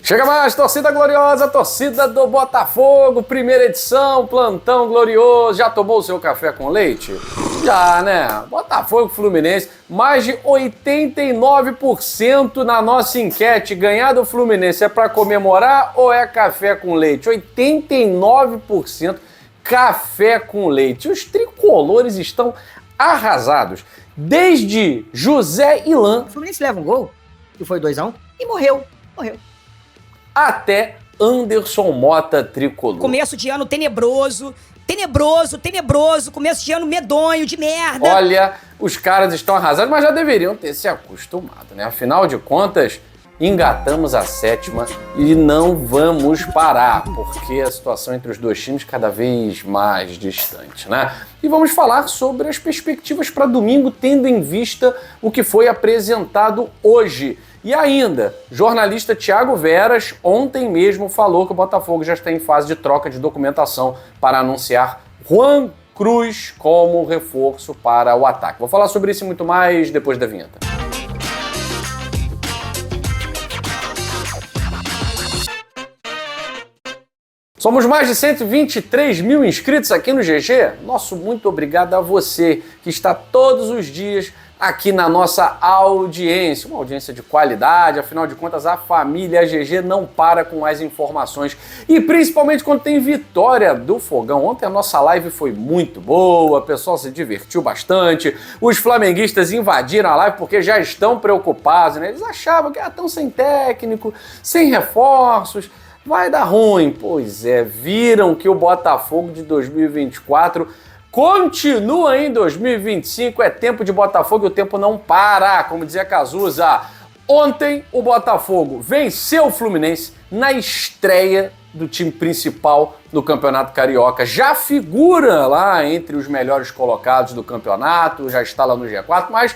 Chega mais, torcida gloriosa, torcida do Botafogo, primeira edição, plantão glorioso. Já tomou o seu café com leite? Já, né? Botafogo Fluminense, mais de 89% na nossa enquete. Ganhar do Fluminense é para comemorar ou é café com leite? 89% café com leite. Os tricolores estão arrasados. Desde José Ilan... O Fluminense leva um gol, que foi 2-1, e morreu. Até Anderson Mota tricolor. Começo de ano tenebroso, começo de ano medonho, de merda. Olha, os caras estão arrasados, mas já deveriam ter se acostumado, né? Afinal de contas, engatamos a sétima e não vamos parar, porque a situação entre os dois times cada vez mais distante, né? E vamos falar sobre as perspectivas para domingo, tendo em vista o que foi apresentado hoje. E ainda, jornalista Thiago Veras ontem mesmo falou que o Botafogo já está em fase de troca de documentação para anunciar Juan Cruz como reforço para o ataque. Vou falar sobre isso e muito mais depois da vinheta. Somos mais de 123 mil inscritos aqui no GG. Nosso muito obrigado a você que está todos os dias aqui na nossa audiência. Uma audiência de qualidade, afinal de contas a família GG não para com as informações. E principalmente quando tem vitória do Fogão. Ontem a nossa live foi muito boa, o pessoal se divertiu bastante. Os flamenguistas invadiram a live porque já estão preocupados, né? Eles achavam que estão sem técnico, sem reforços. Vai dar ruim. Pois é, viram que o Botafogo de 2024 continua em 2025. É tempo de Botafogo e o tempo não para, como dizia Cazuza. Ontem o Botafogo venceu o Fluminense na estreia do time principal do Campeonato Carioca. Já figura lá entre os melhores colocados do campeonato, já está lá no G4, mas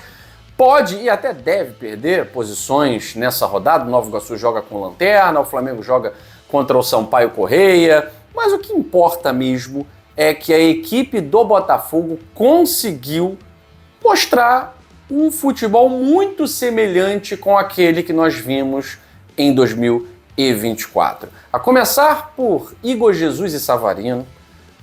pode e até deve perder posições nessa rodada. O Nova Iguaçu joga com lanterna, o Flamengo joga contra o Sampaio Corrêa, mas o que importa mesmo é que a equipe do Botafogo conseguiu mostrar um futebol muito semelhante com aquele que nós vimos em 2024. A começar por Igor Jesus e Savarino,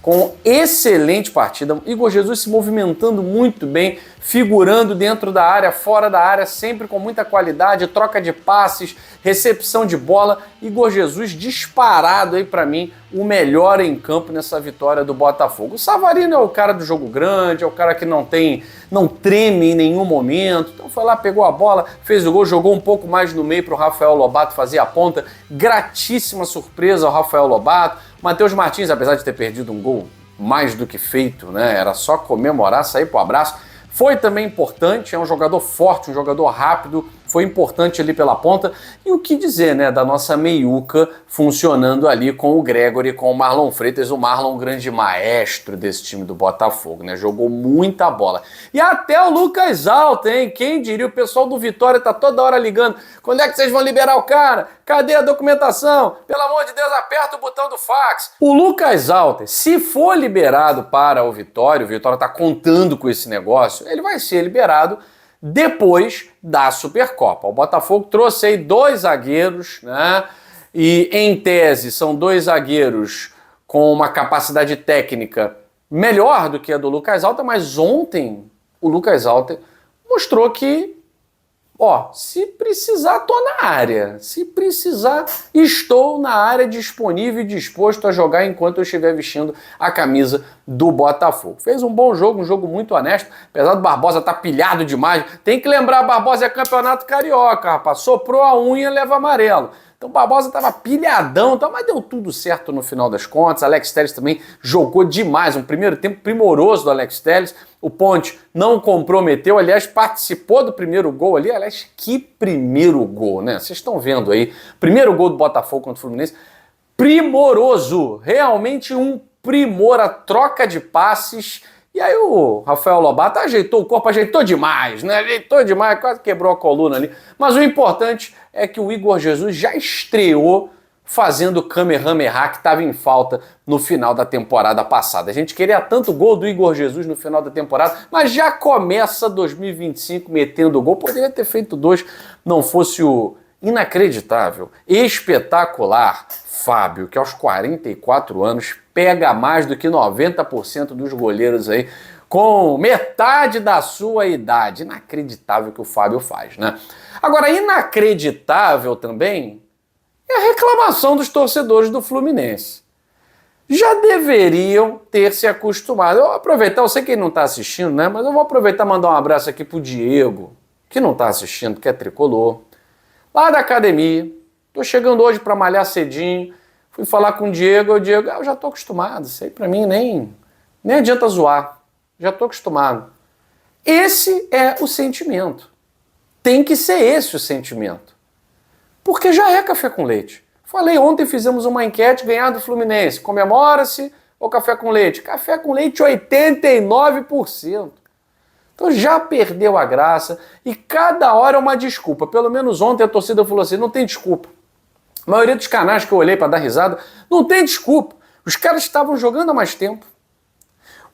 com excelente partida. Igor Jesus se movimentando muito bem, figurando dentro da área, fora da área, sempre com muita qualidade, troca de passes, recepção de bola. Igor Jesus disparado aí para mim, o melhor em campo nessa vitória do Botafogo. O Savarino é o cara do jogo grande, é o cara que não treme em nenhum momento. Então foi lá, pegou a bola, fez o gol, jogou um pouco mais no meio para o Rafael Lobato fazer a ponta. Gratíssima surpresa ao Rafael Lobato. Matheus Martins, apesar de ter perdido um gol mais do que feito, né? Era só comemorar, sair pro abraço. Foi também importante, é um jogador forte, um jogador rápido, foi importante ali pela ponta. E o que dizer, né, da nossa meiuca funcionando ali com o Gregory, com o Marlon Freitas. O Marlon, um grande maestro desse time do Botafogo, né? Jogou muita bola. E até o Lucas Alto, hein? Quem diria? O pessoal do Vitória tá toda hora ligando. Quando é que vocês vão liberar o cara? Cadê a documentação? Pelo amor de Deus, aperta o botão do fax. O Lucas Alto, se for liberado para o Vitória tá contando com esse negócio, ele vai ser liberado depois da Supercopa. O Botafogo trouxe aí 2 zagueiros, né? E em tese são 2 zagueiros com uma capacidade técnica melhor do que a do Lucas Alta, mas ontem o Lucas Alta mostrou que, se precisar, tô na área. Se precisar, estou na área, disponível e disposto a jogar enquanto eu estiver vestindo a camisa do Botafogo. Fez um bom jogo, um jogo muito honesto, apesar do Barbosa estar pilhado demais. Tem que lembrar, Barbosa é campeonato carioca, rapaz. Soprou a unha, leva amarelo. Então o Barbosa estava pilhadão, mas deu tudo certo no final das contas. Alex Telles também jogou demais, um primeiro tempo primoroso do Alex Telles. O Ponte não comprometeu, aliás, participou do primeiro gol ali. Aliás, que primeiro gol, né? Vocês estão vendo aí, primeiro gol do Botafogo contra o Fluminense, primoroso, realmente um primor, a troca de passes. E aí o Rafael Lobato ajeitou o corpo, ajeitou demais, né? Ajeitou demais, quase quebrou a coluna ali. Mas o importante é que o Igor Jesus já estreou fazendo o Kamehameha que estava em falta no final da temporada passada. A gente queria tanto gol do Igor Jesus no final da temporada, mas já começa 2025 metendo gol. Poderia ter feito 2, não fosse o inacreditável, espetacular, Fábio, que aos 44 anos pega mais do que 90% dos goleiros aí com metade da sua idade. Inacreditável o que o Fábio faz, né? Agora, inacreditável também é a reclamação dos torcedores do Fluminense. Já deveriam ter se acostumado. Eu vou aproveitar, eu sei que ele não está assistindo, né? Mas eu vou aproveitar e mandar um abraço aqui pro Diego, que não está assistindo, que é tricolor, lá da academia. Tô chegando hoje para malhar cedinho. Fui falar com o Diego, eu já tô acostumado, isso aí pra mim nem adianta zoar. Já tô acostumado. Esse é o sentimento. Tem que ser esse o sentimento. Porque já é café com leite. Falei ontem, fizemos uma enquete, ganhar do Fluminense. Comemora-se ou café com leite? Café com leite 89%. Então já perdeu a graça e cada hora é uma desculpa. Pelo menos ontem a torcida falou assim, não tem desculpa. A maioria dos canais que eu olhei para dar risada, não tem desculpa. Os caras estavam jogando há mais tempo.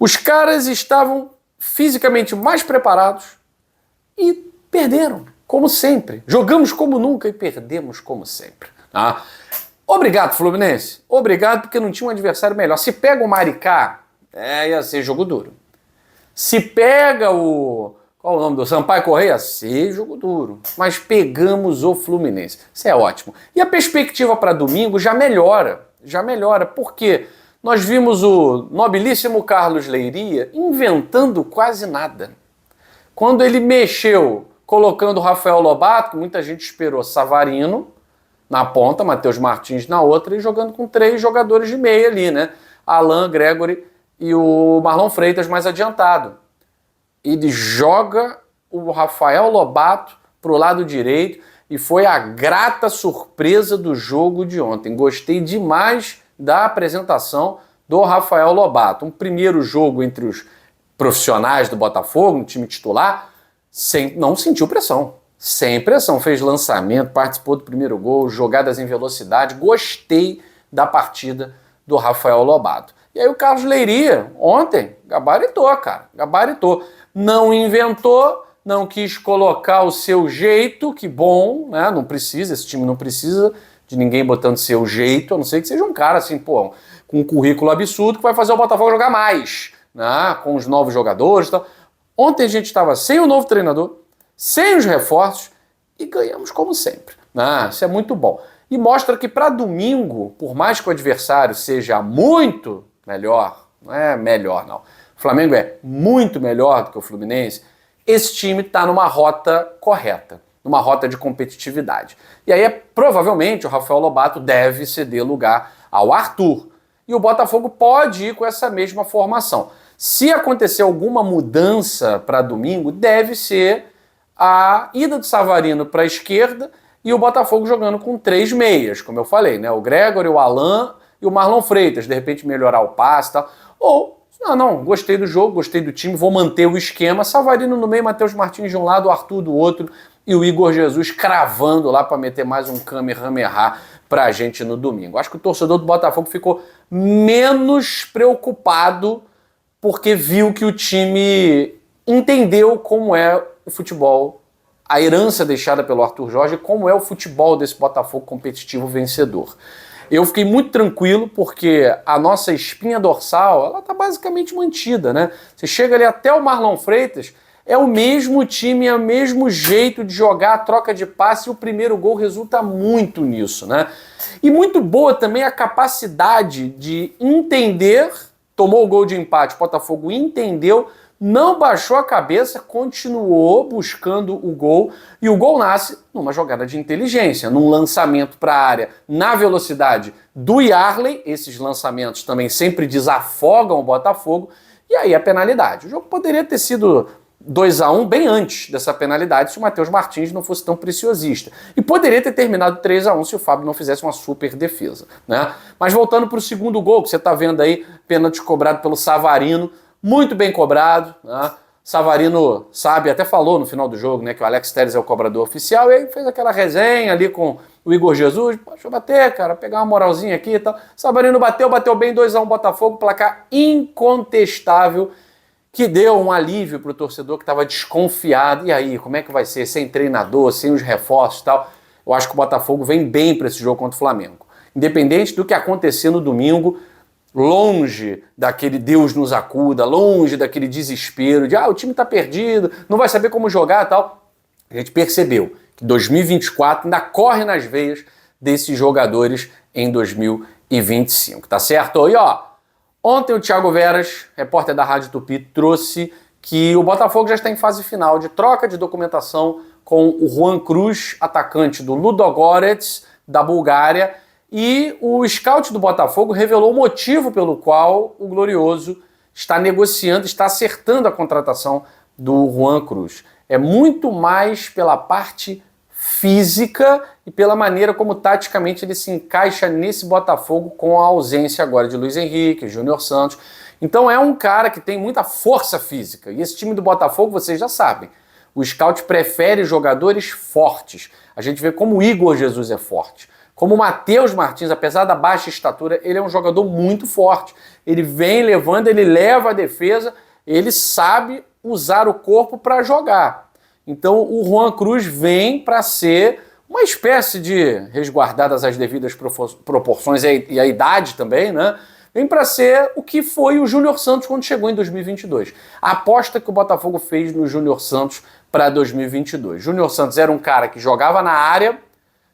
Os caras estavam fisicamente mais preparados e perderam, como sempre. Jogamos como nunca e perdemos como sempre. Tá? Obrigado, Fluminense. Obrigado porque não tinha um adversário melhor. Se pega o Maricá, ia ser jogo duro. Se pega o... Qual o nome do Sampaio Correia? Sei, jogo duro. Mas pegamos o Fluminense. Isso é ótimo. E a perspectiva para domingo já melhora. Já melhora. Por quê? Nós vimos o nobilíssimo Carlos Leiria inventando quase nada. Quando ele mexeu, colocando o Rafael Lobato, muita gente esperou Savarino na ponta, Matheus Martins na outra, e jogando com 3 jogadores de meia ali, né? Alan, Gregory e o Marlon Freitas mais adiantado. Ele joga o Rafael Lobato pro lado direito e foi a grata surpresa do jogo de ontem. Gostei demais da apresentação do Rafael Lobato. Um primeiro jogo entre os profissionais do Botafogo, no time titular, não sentiu pressão. Sem pressão. Fez lançamento, participou do primeiro gol, jogadas em velocidade. Gostei da partida do Rafael Lobato. E aí o Carlos Leiria, ontem, gabaritou, cara. Gabaritou. Não inventou, não quis colocar o seu jeito, que bom, né? Não precisa, esse time não precisa de ninguém botando seu jeito, a não ser que seja um cara assim, pô, com um currículo absurdo que vai fazer o Botafogo jogar mais, né? Com os novos jogadores e tal. Ontem a gente estava sem o novo treinador, sem os reforços e ganhamos como sempre. Né? Isso é muito bom. E mostra que para domingo, por mais que o adversário seja muito melhor, não é melhor não, o Flamengo é muito melhor do que o Fluminense, esse time está numa rota correta, numa rota de competitividade. E aí, provavelmente, o Rafael Lobato deve ceder lugar ao Arthur. E o Botafogo pode ir com essa mesma formação. Se acontecer alguma mudança para domingo, deve ser a ida do Savarino para a esquerda e o Botafogo jogando com 3 meias, como eu falei, né? O Gregory, o Alan e o Marlon Freitas, de repente melhorar o passe e tal. Ou, não, gostei do jogo, gostei do time, vou manter o esquema. Savarino no meio, Matheus Martins de um lado, o Arthur do outro e o Igor Jesus cravando lá para meter mais um Kamehameha pra gente no domingo. Acho que o torcedor do Botafogo ficou menos preocupado porque viu que o time entendeu como é o futebol, a herança deixada pelo Arthur Jorge, como é o futebol desse Botafogo competitivo vencedor. Eu fiquei muito tranquilo porque a nossa espinha dorsal, ela tá basicamente mantida, né? Você chega ali até o Marlon Freitas, é o mesmo time, é o mesmo jeito de jogar, a troca de passe e o primeiro gol resulta muito nisso, né? E muito boa também a capacidade de entender, tomou o gol de empate, o Botafogo entendeu, não baixou a cabeça, continuou buscando o gol e o gol nasce numa jogada de inteligência, num lançamento para a área na velocidade do Yarley. Esses lançamentos também sempre desafogam o Botafogo e aí a penalidade. O jogo poderia ter sido 2-1 bem antes dessa penalidade se o Matheus Martins não fosse tão preciosista. E poderia ter terminado 3-1 se o Fábio não fizesse uma super defesa, né? Mas voltando para o segundo gol, que você está vendo aí, pênalti cobrado pelo Savarino, muito bem cobrado, né? Savarino sabe, até falou no final do jogo, né, que o Alex Telles é o cobrador oficial, e aí fez aquela resenha ali com o Igor Jesus, deixa eu bater, cara, pegar uma moralzinha aqui e tal. Savarino bateu bem, 2-1 Botafogo, placar incontestável, que deu um alívio para o torcedor que estava desconfiado. E aí, como é que vai ser? Sem treinador, sem os reforços e tal. eu acho que o Botafogo vem bem para esse jogo contra o Flamengo. Independente do que acontecer no domingo, longe daquele Deus nos acuda, longe daquele desespero de o time tá perdido, não vai saber como jogar e tal. A gente percebeu que 2024 ainda corre nas veias desses jogadores em 2025, tá certo? E ontem o Thiago Veras, repórter da Rádio Tupi, trouxe que o Botafogo já está em fase final de troca de documentação com o Juan Cruz, atacante do Ludogorets, da Bulgária, e o scout do Botafogo revelou o motivo pelo qual o Glorioso está negociando, está acertando a contratação do Juan Cruz. É muito mais pela parte física e pela maneira como taticamente ele se encaixa nesse Botafogo com a ausência agora de Luiz Henrique, Júnior Santos. Então é um cara que tem muita força física. E esse time do Botafogo, vocês já sabem, o scout prefere jogadores fortes. A gente vê como o Igor Jesus é forte. Como o Matheus Martins, apesar da baixa estatura, ele é um jogador muito forte. Ele vem levando, ele leva a defesa, ele sabe usar o corpo para jogar. Então o Juan Cruz vem para ser uma espécie de, resguardadas as devidas proporções e a idade também, né? Vem para ser o que foi o Júnior Santos quando chegou em 2022. A aposta que o Botafogo fez no Júnior Santos para 2022. Júnior Santos era um cara que jogava na área,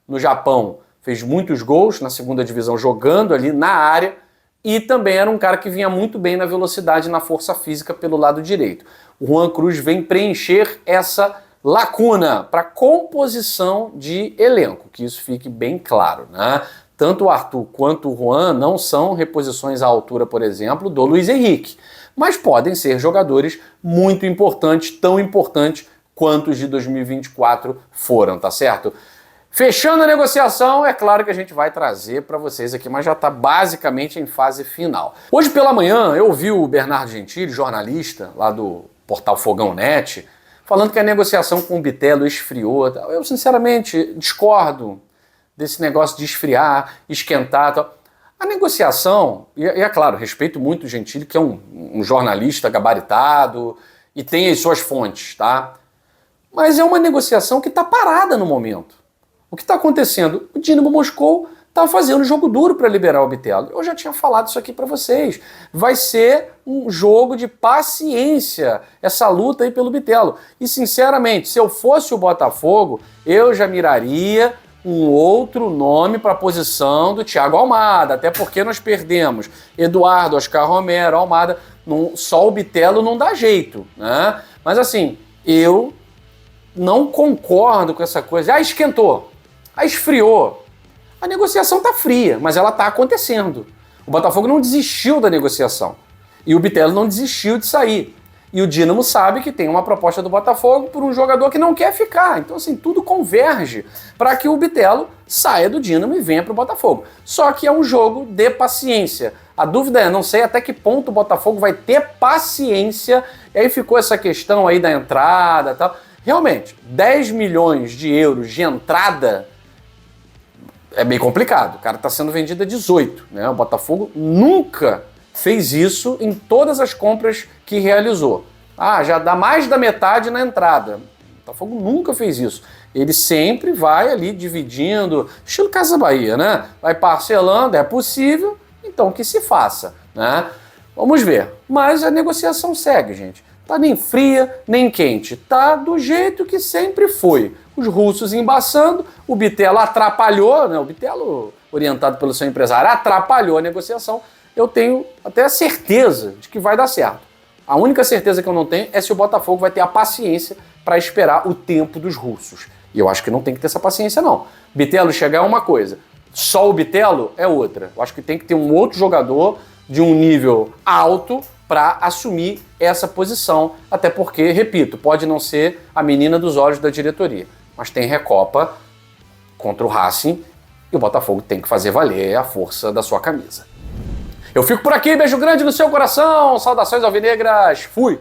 no Japão, fez muitos gols na segunda divisão jogando ali na área e também era um cara que vinha muito bem na velocidade e na força física pelo lado direito. O Juan Cruz vem preencher essa lacuna para composição de elenco, que isso fique bem claro, né? Tanto o Arthur quanto o Juan não são reposições à altura, por exemplo, do Luiz Henrique, mas podem ser jogadores muito importantes, tão importantes quanto os de 2024 foram, tá certo? Fechando a negociação, é claro que a gente vai trazer para vocês aqui, mas já está basicamente em fase final. Hoje pela manhã eu ouvi o Bernardo Gentili, jornalista lá do portal Fogão Net, falando que a negociação com o Bitelo esfriou. Eu sinceramente discordo desse negócio de esfriar, esquentar. Tal. A negociação, e é claro, respeito muito o Gentili, que é um jornalista gabaritado e tem as suas fontes, tá? Mas é uma negociação que está parada no momento. O que está acontecendo? O Dinamo Moscou está fazendo jogo duro para liberar o Bitelo. Eu já tinha falado isso aqui para vocês. Vai ser um jogo de paciência, essa luta aí pelo Bitelo. E sinceramente, se eu fosse o Botafogo, eu já miraria um outro nome para a posição do Thiago Almada, até porque nós perdemos Eduardo, Oscar Romero, Almada, só o Bitelo não dá jeito, né? Mas assim, eu não concordo com essa coisa. Esquentou, esfriou. A negociação tá fria, mas ela tá acontecendo. O Botafogo não desistiu da negociação. E o Bitelo não desistiu de sair. E o Dinamo sabe que tem uma proposta do Botafogo por um jogador que não quer ficar. Então, assim, tudo converge para que o Bitelo saia do Dinamo e venha para o Botafogo. Só que é um jogo de paciência. A dúvida é, não sei até que ponto o Botafogo vai ter paciência. E aí ficou essa questão aí da entrada e tal. Realmente, 10 milhões de euros de entrada é bem complicado. O cara está sendo vendido a 18, né? O Botafogo nunca fez isso em todas as compras que realizou. Já dá mais da metade na entrada. O Botafogo nunca fez isso. Ele sempre vai ali dividindo, estilo Casa Bahia, né? Vai parcelando, é possível, então que se faça, né? Vamos ver. Mas a negociação segue, gente. Tá nem fria, nem quente. Tá do jeito que sempre foi. Os russos embaçando, o Bitelo atrapalhou, né? O Bitelo, orientado pelo seu empresário, atrapalhou a negociação. Eu tenho até a certeza de que vai dar certo. A única certeza que eu não tenho é se o Botafogo vai ter a paciência para esperar o tempo dos russos. E eu acho que não tem que ter essa paciência, não. Bitelo chegar é uma coisa, só o Bitelo é outra. Eu acho que tem que ter um outro jogador de um nível alto para assumir essa posição. Até porque, repito, pode não ser a menina dos olhos da diretoria, mas tem Recopa contra o Racing e o Botafogo tem que fazer valer a força da sua camisa. Eu fico por aqui, beijo grande no seu coração, saudações alvinegras, fui!